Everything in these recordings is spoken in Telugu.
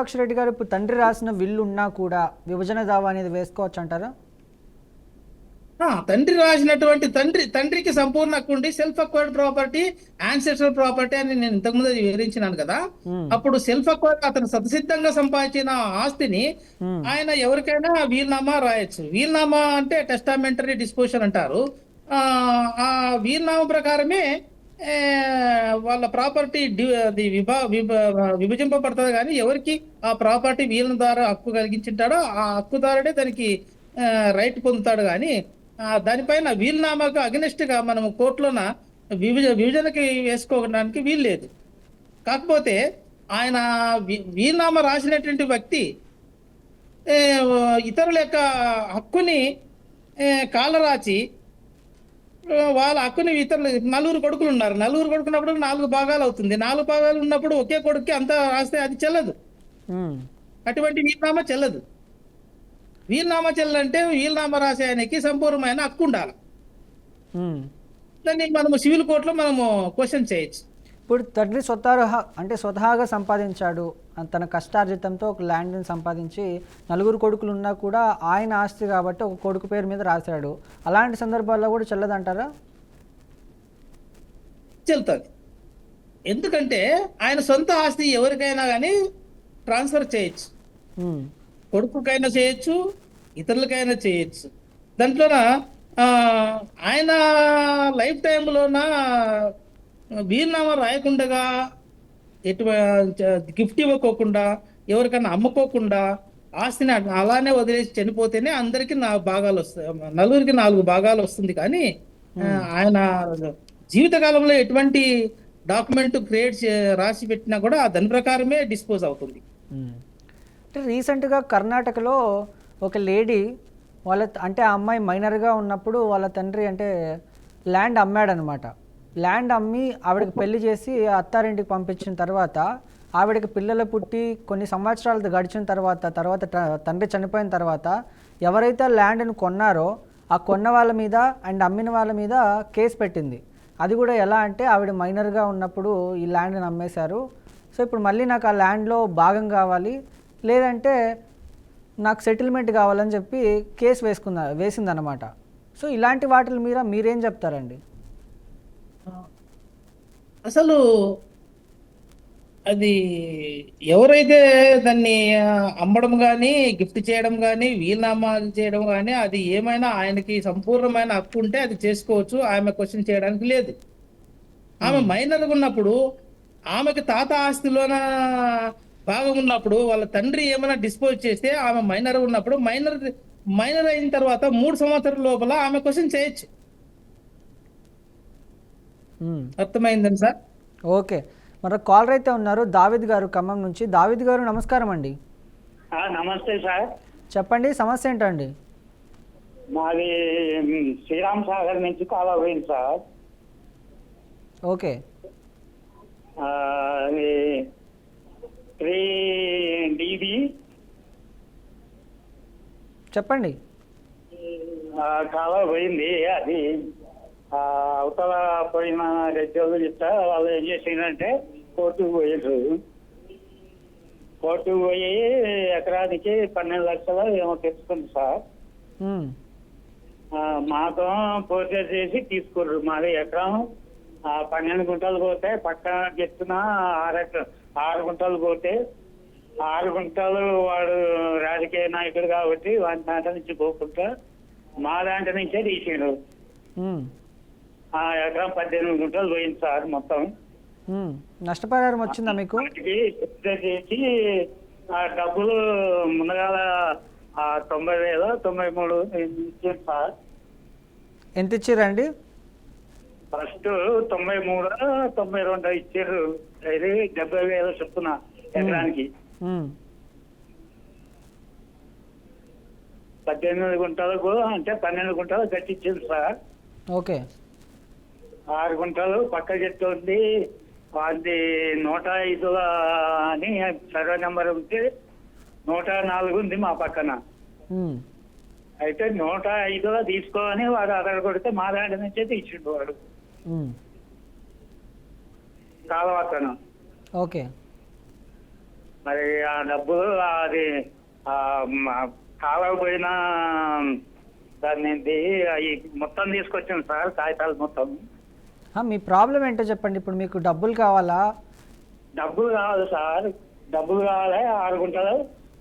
విరూపాక్ష రెడ్డి గారు ఇప్పుడు తండ్రి రాసిన విల్లు ఉన్నా కూడా విభజన దావా అనేది వేసుకోవచ్చు అంటారా? తండ్రి రాసినటువంటి తండ్రికి సంపూర్ణ హక్కు ఉండి self acquired property, ancestral property అని నేను ఇంతకుముందు వివరించినాను కదా. ఉమ్, అప్పుడు సెల్ఫ్ అక్వైర్డ్ అతను స్వతసిద్ధంగా సంపాదించిన ఆస్తిని ఉమ్, ఆయన ఎవరికైనా వీల్నామా రాయొచ్చు. వీల్నామా అంటే టెస్టామెంటరీ డిస్పోజిషన్ అంటారు. ఆ ఆ వీల్నామా ప్రకారమే ఏ, వాళ్ళ ప్రాపర్టీ విభజింపబడుతుంది. కానీ ఎవరికి ఆ ప్రాపర్టీ వీళ్ళ ద్వారా హక్కు కలిగించుంటాడో ఆ హక్కుదారుడే దానికి రైట్ పొందుతాడు. కానీ దానిపైన వీలునామాకు అగెనిస్ట్ గా మనం కోర్టులోన విభజనకి వేసుకోవడానికి వీలు లేదు. కాకపోతే ఆయన వీలునామా రాసినటువంటి వ్యక్తి ఏ, ఇతరుల యొక్క హక్కుని కాలరాచి వాళ్ళ హక్కుని ఇతరులు నలుగురు కొడుకులు ఉన్నారు. నలుగురు కొడుకున్నప్పుడు 4 భాగాలు అవుతుంది. 4 భాగాలు ఉన్నప్పుడు ఒకే కొడుకుకి అంతా రాస్తే అది చెల్లదు. ఉమ్, అటువంటి వీలునామా చెల్లదు. వీలునామా చెల్లంటే వీలునామా రాసే ఆయనకి సంపూర్ణమైన హక్కు ఉండాలి. ఉమ్. దాన్ని మనము సివిల్ కోర్టులో మనము క్వశ్చన్ చేయొచ్చు. ఇప్పుడు తండ్రి స్వతహాగా సంపాదించాడు, తన కష్టార్జితంతో ఒక ల్యాండ్ని సంపాదించి నలుగురు కొడుకులు ఉన్నా కూడా ఆయన ఆస్తి కాబట్టి ఒక కొడుకు పేరు మీద రాశాడు. అలాంటి సందర్భాల్లో కూడా చెల్లదంటారా? చెల్తుంది. ఎందుకంటే ఆయన సొంత ఆస్తి ఎవరికైనా కానీ ట్రాన్స్ఫర్ చేయొచ్చు. ఉమ్, కొడుకుకైనా చేయొచ్చు, ఇతరులకైనా చేయొచ్చు. దాంట్లోన ఆ, ఆయన లైఫ్ టైంలోన వీలునామా రాయకుండా ఎటు గిఫ్ట్ ఇవ్వకోకుండా ఎవరికైనా అమ్ముకోకుండా ఆస్తిని అలానే వదిలేసి చనిపోతేనే అందరికి భాగాలు వస్తాయి. నలుగురికి 4 భాగాలు వస్తుంది. కానీ ఆయన జీవితకాలంలో ఎటువంటి డాక్యుమెంట్ రాసి పెట్టినా కూడా దాని ప్రకారమే డిస్పోజ్ అవుతుంది. ఉమ్. అంటే రీసెంట్గా కర్ణాటకలో ఒక లేడీ అంటే ఆ అమ్మాయి మైనర్గా ఉన్నప్పుడు వాళ్ళ తండ్రి అంటే ల్యాండ్ అమ్మాడనమాట. ల్యాండ్ అమ్మి ఆవిడకి పెళ్లి చేసి అత్తారింటికి పంపించిన తర్వాత ఆవిడకి పిల్లలు పుట్టి కొన్ని సంవత్సరాలు గడిచిన తర్వాత తండ్రి చనిపోయిన తర్వాత ఎవరైతే ల్యాండ్ని కొన్నారో ఆ కొన్న వాళ్ళ మీద అండ్ అమ్మిన వాళ్ళ మీద కేసు పెట్టింది. అది కూడా ఎలా అంటే ఆవిడ మైనర్గా ఉన్నప్పుడు ఈ ల్యాండ్ని అమ్మేశారు, సో ఇప్పుడు మళ్ళీ నాకు ఆ ల్యాండ్లో భాగం కావాలి, లేదంటే నాకు సెటిల్మెంట్ కావాలని చెప్పి కేసు వేసిందనమాట. సో ఇలాంటి వాటి మీద మీరేం చెప్తారండి? అసలు అది ఎవరైతే దాన్ని అమ్మడం కానీ గిఫ్ట్ చేయడం కానీ వీలునామా చేయడం కానీ అది ఏమైనా ఆయనకి సంపూర్ణమైన హక్కు ఉంటే అది చేసుకోవచ్చు. ఆమె క్వశ్చన్ చేయడానికి లేదు. ఆమె మైనర్గా ఉన్నప్పుడు ఆమెకి తాత ఆస్తిలోన భాగం ఉన్నప్పుడు వాళ్ళ తండ్రి ఏమైనా డిస్పోజ్ చేస్తే ఆమె మైనర్ ఉన్నప్పుడు మైనర్ అయిన తర్వాత 3 సంవత్సరాల లోపల ఆమె క్వశ్చన్ చేయొచ్చు. అర్థమైందని సార్? ఓకే, మరి కాలర్ అయితే ఉన్నారు దావిద్ గారు ఖమ్మం నుంచి. దావిద్ గారు నమస్కారం అండి. నమస్తే సార్. చెప్పండి, సమస్య ఏంటండి? మాది శ్రీరామ్ సాగర్ నుంచి కాల్ అయింది సార్. ఓకే, అది 3DB చెప్పండి. కాల్ పోయింది. అది అవతల పోయిన రెడ్డి చెప్తా వాళ్ళు ఏం చేసిందంటే కోర్టుకు పోయారు. కోర్టుకు పోయి ఎకరానికి 12 లక్షలు ఏమో తెచ్చుకుంది సార్. మాతో పోర్చర్ చేసి తీసుకుర్రు. మాది ఎకరం 12 గుంటలు పోతే పక్కన చెప్తున్న 6 గుంటలు పోతే 6 గుంటలు వాడు రాజకీయ నాయకుడు కాబట్టి వాడి దాంట్లో నుంచి పోకుండా మా దాంట్లో నుంచే తీసిండు. ఎకరం 18 గుంటలు పోయింది సార్ మొత్తం. నష్టపరిహారం వచ్చిందా మీకు? చేసి ఆ డబ్బులు ముందుగాల 90,000 93 ఇచ్చారు సార్. ఎంత ఇచ్చారండి? ఫస్ట్ 93 92 ఇచ్చారు. ఇది 70,000 చొప్పున ఎకరానికి. 18 గుంటలకు అంటే 12 గుంటలు కట్టించింది సార్. ఓకే, 6 గుంటలు పక్క చెట్టు ఉంది. అది 105 అని సర్వే నెంబర్ ఉంటే 104 ఉంది మా పక్కన. అయితే 105 తీసుకోని వాడు అక్కడ కొడితే మా దాంట్లో నుంచే తీసిండు వాడు కాలవతను. ఓకే, మరి ఆ డబ్బులు అది ఆ, కాలకపోయిన దాన్ని ఏంటి అవి మొత్తం తీసుకొచ్చాను సార్, కాగితాలు మొత్తం. మీ ప్రాబ్లం ఏంటో చెప్పండి. ఇప్పుడు మీకు డబ్బులు కావాలా? డబ్బులు కావాలి సార్, డబ్బులు కావాలి. 6 గుంటలు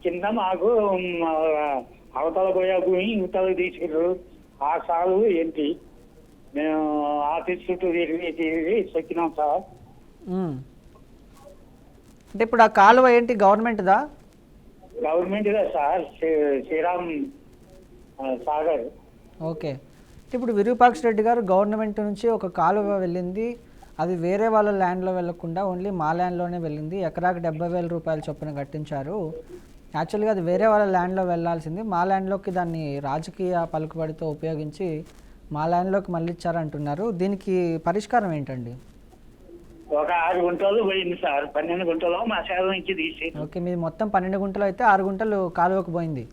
కింద మాకు అవతల పోయే భూమి ఇవతలకు తీసిర్రు. ఆ సాలు ఏంటి మేము ఆఫీస్ చుట్టూ తిరిగి చెక్కినాం సార్. అంటే ఇప్పుడు ఆ కాలువ ఏంటి, గవర్నమెంట్దా? Government sir, Sriram Sagar. Okay. ఇప్పుడు విరూపాక్ష రెడ్డి గారు గవర్నమెంట్ నుంచి ఒక కాలువ వెళ్ళింది, అది వేరే వాళ్ళ ల్యాండ్లో వెళ్ళకుండా ఓన్లీ మా ల్యాండ్లోనే వెళ్ళింది. ఎకరాకి 70,000 రూపాయల చొప్పున కట్టించారు. యాక్చువల్గా అది వేరే వాళ్ళ ల్యాండ్లో వెళ్ళాల్సింది, మా ల్యాండ్లోకి దాన్ని రాజకీయ పలుకుబడితో ఉపయోగించి మా ల్యాండ్లోకి మళ్ళీ ఇచ్చారంటున్నారు. దీనికి పరిష్కారం ఏంటండి? ఒక 6 గుంటలు పోయింది సార్, 12 గుంటలు మా సేవ నుంచి తీసి. ఓకే, మీది మొత్తం 12 గుంటలు అయితే 6 గుంటలు కాలువకు పోయింది.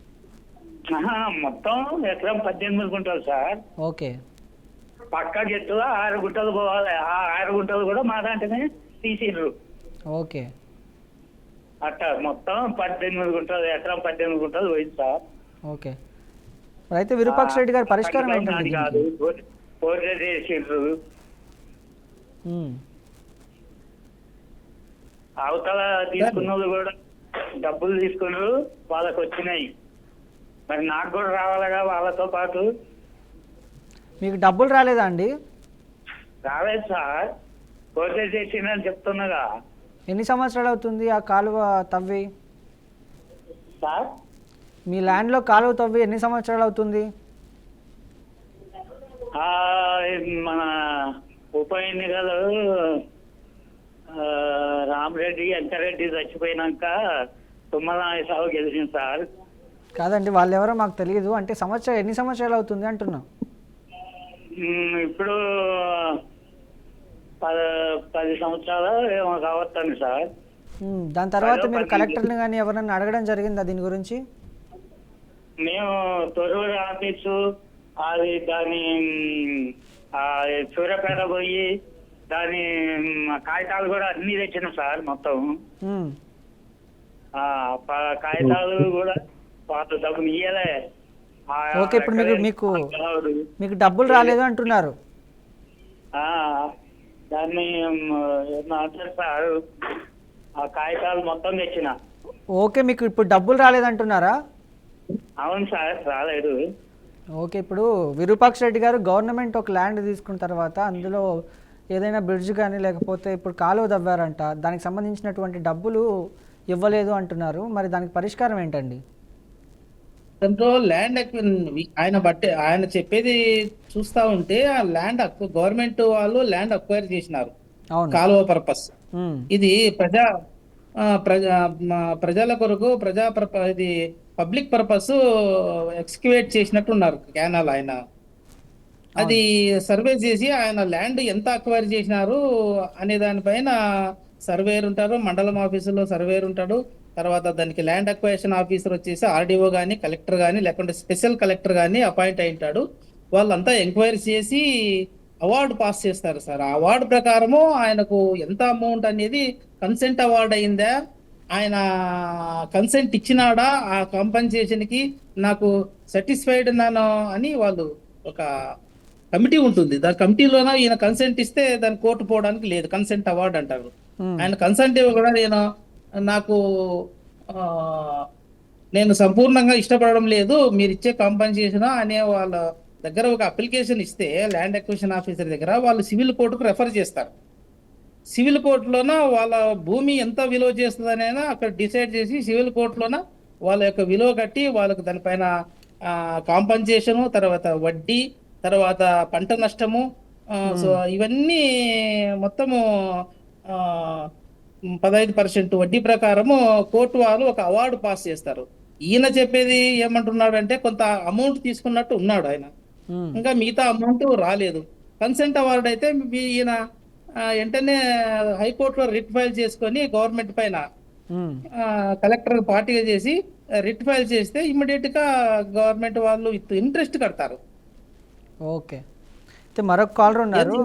మొత్తం ఎకరం 18 గుంటలు సార్. ఓకే. పక్క గెట్టులో 6 గుంటలు పోవాలి. ఆ 6 గుంటలు కూడా మా దాంట్లోనే తీసిర్రు. ఓకే. అట్లా మొత్తం 18 గుంటలు, ఎకరం 18 గుంటలు పోయింది సార్. ఓకే. మరి అయితే విరూపాక్ష రెడ్డి గారి పరిష్కారం ఏంటండి? కాదు, పోర్ట్రే చేసిండ్రు. అవతల తీసుకున్న వాళ్ళు కూడా డబ్బులు తీసుకున్నారు, వాళ్ళకి వచ్చినాయి. మరి నాకు కూడా రావాలిగా వాళ్ళతో పాటు. మీకు డబ్బులు రాలేదా అండి? రాలేదు సార్, పోర్ట్రే చేసిందని చెప్తున్నాగా. ఎన్ని సంవత్సరాలు అవుతుంది ఆ కాలువ తవ్వి? సార్ మీ ల్యాండ్లో కాలువ తవ్వి ఎన్ని సంవత్సరాలు అవుతుంది? మన ఉప ఎన్నికలు రామరెడ్డి వెంకరెడ్డి చచ్చిపోయినాక తుమ్మలనాగేశ్వరరావు గెలిచింది సార్. కాదండి, వాళ్ళు ఎవరో మాకు తెలియదు. అంటే ఎన్ని సంవత్సరాలు అవుతుంది అంటున్నా? ఇప్పుడు 10 సంవత్సరాలు ఏమో కావచ్చండి సార్. దాని తర్వాత మీరు కలెక్టర్ని కానీ ఎవరన్నా అడగడం జరిగిందా దీని గురించి? మేము తొర్రూరు ఆఫీసు అది దాని సూర్యాపేట పోయి దాని కాగితాలు కూడా అన్ని తెచ్చినాం సార్ మొత్తం. కాగితాలు కూడా వాళ్ళు డబ్బులు ఇయ్యలే. ఓకే, ఇప్పుడు మీకు డబ్బులు రాలేదు అంటున్నారు. దాన్ని అంటారు సార్, ఆ కాగితాలు మొత్తం తెచ్చిన. ఓకే, మీకు ఇప్పుడు డబ్బులు రాలేదంటున్నారా? అవును సార్, రాలేదు. ఓకే, ఇప్పుడు విరూపాక్ష రెడ్డి గారు గవర్నమెంట్ ఒక ల్యాండ్ తీసుకున్న తర్వాత అందులో ఏదైనా బ్రిడ్జ్ కానీ లేకపోతే ఇప్పుడు కాలువ తవ్వారంట, దానికి సంబంధించినటువంటి డబ్బులు ఇవ్వలేదు అంటున్నారు. మరి దానికి పరిష్కారం ఏంటండి? దాంట్లో ల్యాండ్ ఆయన చెప్పేది చూస్తా ఉంటే ఆ ల్యాండ్ గవర్నమెంట్ వాళ్ళు ల్యాండ్ అక్వైర్ చేసినారు కాలువ పర్పస్. ఇది ప్రజల కొరకు ఇది పబ్లిక్ పర్పస్ ఎక్స్క్యువేట్ చేసినట్టున్నారు కెనాల్. ఆయన అది సర్వే చేసి ఆయన ల్యాండ్ ఎంత అక్వైర్ చేసినారు అనే దానిపైన సర్వేయర్ ఉంటారు, మండలం ఆఫీసులో సర్వేయర్ ఉంటాడు. తర్వాత దానికి ల్యాండ్ అక్వైరేషన్ ఆఫీసర్ వచ్చేసి ఆర్డీఓ కానీ కలెక్టర్ కానీ లేకుంటే స్పెషల్ కలెక్టర్ కానీ అపాయింట్ అయి ఉంటాడు. వాళ్ళంతా ఎంక్వైరీ చేసి అవార్డు పాస్ చేస్తారు సార్. ఆ అవార్డు ప్రకారము ఆయనకు ఎంత అమౌంట్ అనేది కన్సెంట్ అవార్డు అయిందా, ఆయన కన్సెంట్ ఇచ్చినాడా, ఆ కాంపన్సేషన్ కి నాకు సాటిస్ఫైడ్ నాను అని వాళ్ళు ఒక కమిటీ ఉంటుంది. దాని కమిటీలోన ఈయన కన్సెంట్ ఇస్తే దాన్ని కోర్టు పోవడానికి లేదు, కన్సెంట్ అవార్డు అంటారు. ఆయన కన్సెంట్ కూడా నేను సంపూర్ణంగా ఇష్టపడడం లేదు, మీరు ఇచ్చే కాంపన్సేషన్ అనే వాళ్ళ దగ్గర ఒక అప్లికేషన్ ఇస్తే ల్యాండ్ అక్విజిషన్ ఆఫీసర్ దగ్గర వాళ్ళు సివిల్ కోర్టుకు రెఫర్ చేస్తారు. సివిల్ కోర్టులోన వాళ్ళ భూమి ఎంత విలువ చేస్తుందనైనా అక్కడ డిసైడ్ చేసి సివిల్ కోర్టులోన వాళ్ళ యొక్క విలువ కట్టి వాళ్ళకు దానిపైన కాంపన్సేషను, తర్వాత వడ్డీ, తర్వాత పంట నష్టము, సో ఇవన్నీ మొత్తము 15% వడ్డీ ప్రకారము కోర్టు వాళ్ళు ఒక అవార్డు పాస్ చేస్తారు. ఈయన చెప్పేది ఏమంటున్నాడు అంటే కొంత అమౌంట్ తీసుకున్నట్టు ఉన్నాడు ఆయన, ఇంకా మిగతా అమౌంట్ రాలేదు. కన్సెంట్ అవార్డు అయితే ఈయన వెంటనే హైకోర్టులో రిట్ ఫైల్ చేసుకొని గవర్నమెంట్ పైన కలెక్టర్ పార్టీగా చేసి రిట్ ఫైల్ చేస్తే ఇమ్మీడియట్ గా గవర్నమెంట్ వాళ్ళు ఇంట్రెస్ట్ కడతారు. ఓకే, అయితే మరొక కాలర్ ఉన్నారు.